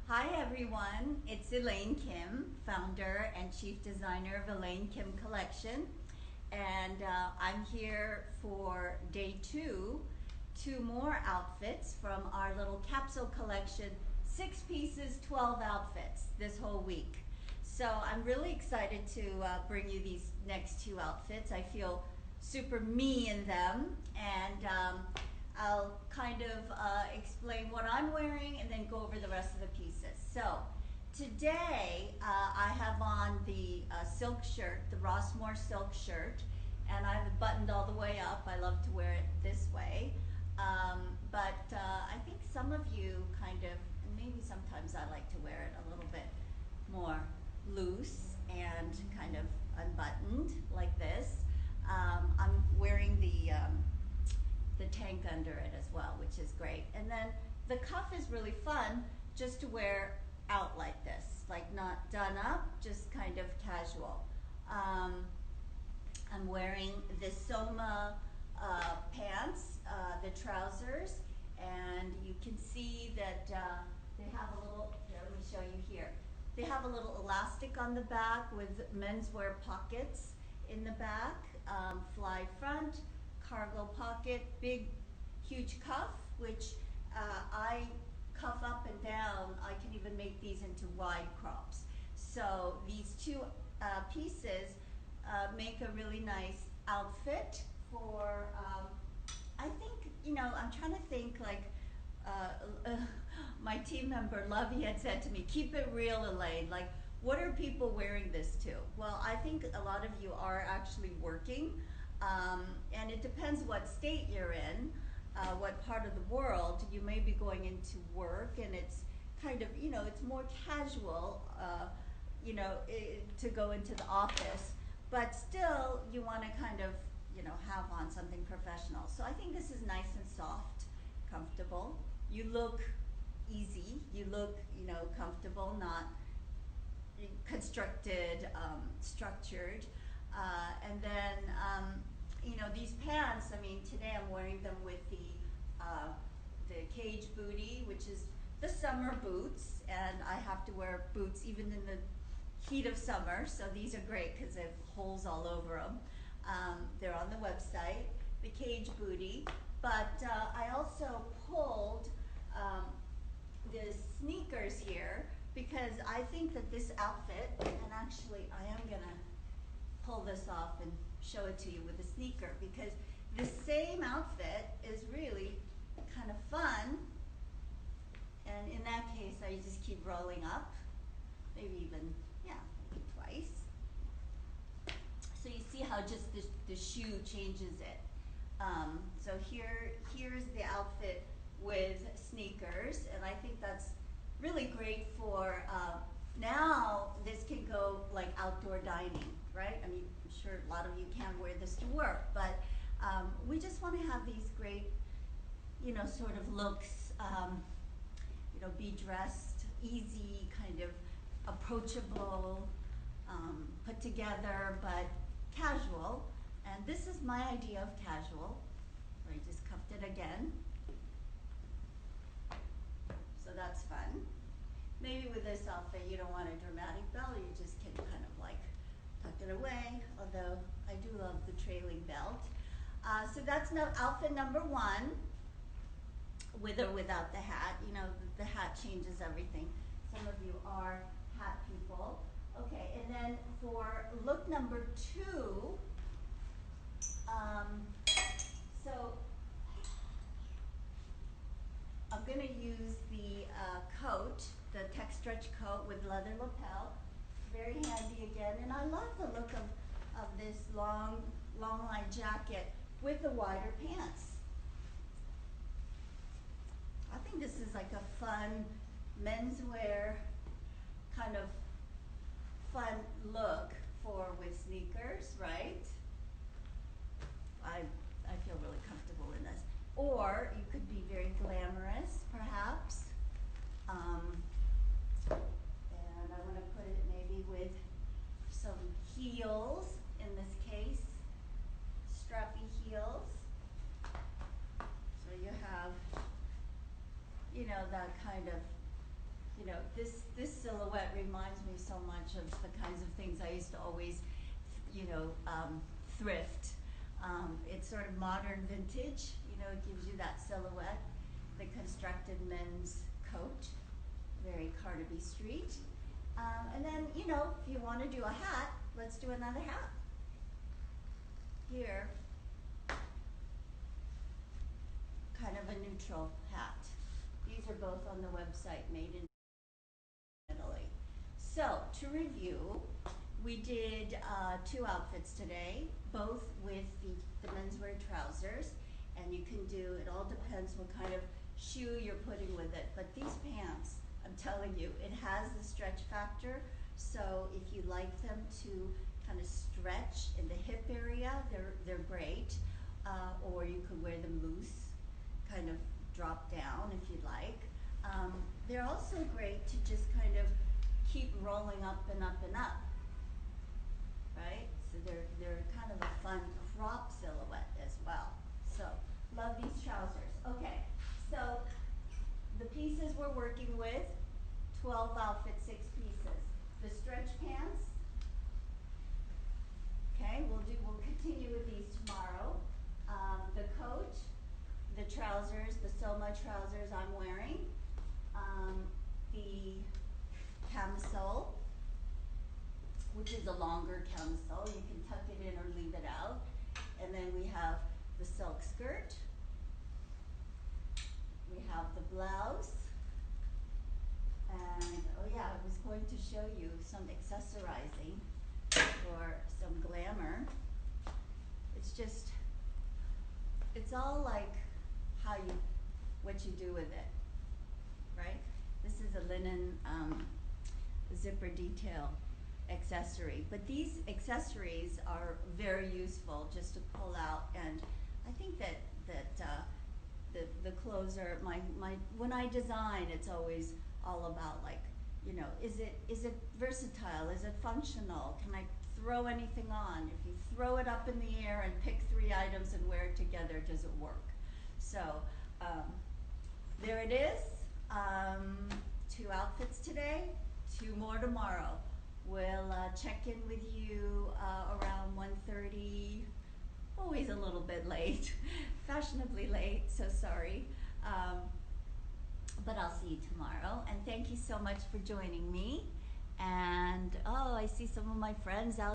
Hi everyone, it's Elaine Kim, founder and chief designer of Elaine Kim Collection. And I'm here for day two more outfits from our little capsule collection, 6 pieces, 12 outfits this whole week. So I'm really excited to bring you these next two outfits. I feel super me in them, and I'll kind of explain what I'm wearing and then go over the rest of the pieces. So today I have on the silk shirt, the Rossmore silk shirt, and I have it buttoned all the way up. I love to wear it this way. But I think some of you kind of, and maybe sometimes I like to wear it a little bit more loose and kind of unbuttoned like this. I'm wearing the tank under it as well, which is great. And then the cuff is really fun just to wear out like this, like not done up, just kind of casual. I'm wearing the Soma pants, the trousers, and you can see that they have a little, here, let me show you here. They have a little elastic on the back with menswear pockets in the back, fly front, cargo pocket, big, huge cuff, which I cuff up and down. I can even make these into wide crops. So these two pieces make a really nice outfit for, I think, I'm trying to think like, my team member Lovey had said to me, keep it real, Elaine. Like, what are people wearing this to? Well, I think a lot of you are actually working, and it depends what state you're in, what part of the world. You may be going into work, and it's kind of, it's more casual, to go into the office, but still you want to kind of, have on something professional. So I think this is nice and soft, comfortable. You look easy, you look, comfortable, not constructed, structured. And then, these pants, I mean, today I'm wearing them with the cage booty, which is the summer boots, and I have to wear boots even in the heat of summer, so these are great because they have holes all over them. They're on the website, the cage booty, but I also pulled the sneakers here because I think that this outfit, and actually I am gonna pull this off and show it to you with a sneaker, because the same outfit is really kind of fun, and in that case I just keep rolling up, maybe even, maybe twice. So you see how just the shoe changes it. So here's the outfit with sneakers, and I think that's really great for, now this can go like outdoor dining, right? I mean, I'm sure a lot of you can't wear this to work, but we just want to have these great, sort of looks, be dressed, easy, kind of approachable, put together, but casual. And this is my idea of casual. I just cuffed it again. So that's fun. Maybe with this outfit you don't want a dramatic belt, you just can kind of like tuck it away, although I do love the trailing belt. So that's outfit number one, with or without the hat. The hat changes everything. Some of you are hat people. Okay, and then for look number two, so I'm going to use the coat, the tech stretch coat with leather lapel. Very handy again, and I love the look of this long line jacket with the wider pants. I think this is like a fun menswear kind of fun look with sneakers, right? I feel really comfortable in this. Or you could be very glamorous, perhaps. And I want to put it maybe with some heels, in this case, strappy heels. So you have, that kind of you know, this silhouette reminds me so much of the kinds of things I used to always, you know, thrift. It's sort of modern vintage, you know, it gives you that silhouette. The constructed men's coat, very Carnaby Street. And then, you know, if you want to do a hat, let's do another hat. Here, kind of a neutral hat. These are both on the website, made in Italy. So, to review, we did 2 outfits today, both with the menswear trousers, and you can do, it all depends what kind of shoe you're putting with it, but these pants, I'm telling you, it has the stretch factor, so if you like them to kind of stretch in the hip area, they're great, or you could wear them loose, kind of drop down if you'd like. They're also great to just kind of keep rolling up and up and up, right? So they're kind of a fun crop silhouette as well. So, love these trousers. Okay, so the pieces we're working with, 12 outfits, 6 pieces. The stretch pants, okay, we'll continue with these tomorrow. The coat, the trousers, the Soma trousers I'm wearing, the camisole, which is a longer camisole. You can tuck it in or leave it out. And then we have the silk skirt. We have the blouse. And, oh yeah, I was going to show you some accessorizing for some glamour. It's just, it's all like what you do with it, right? This is a linen zipper detail accessory, but these accessories are very useful just to pull out, and I think that the clothes are when I design, it's always all about, like, you know, is it versatile, is it functional, can I throw anything on? If you throw it up in the air and pick 3 items and wear it together, does it work? So there it is. 2 outfits today, 2 more tomorrow. We'll check in with you around 1:30, always a little bit late, fashionably late, so sorry. But I'll see you tomorrow, and thank you so much for joining me. And, oh, I see some of my friends out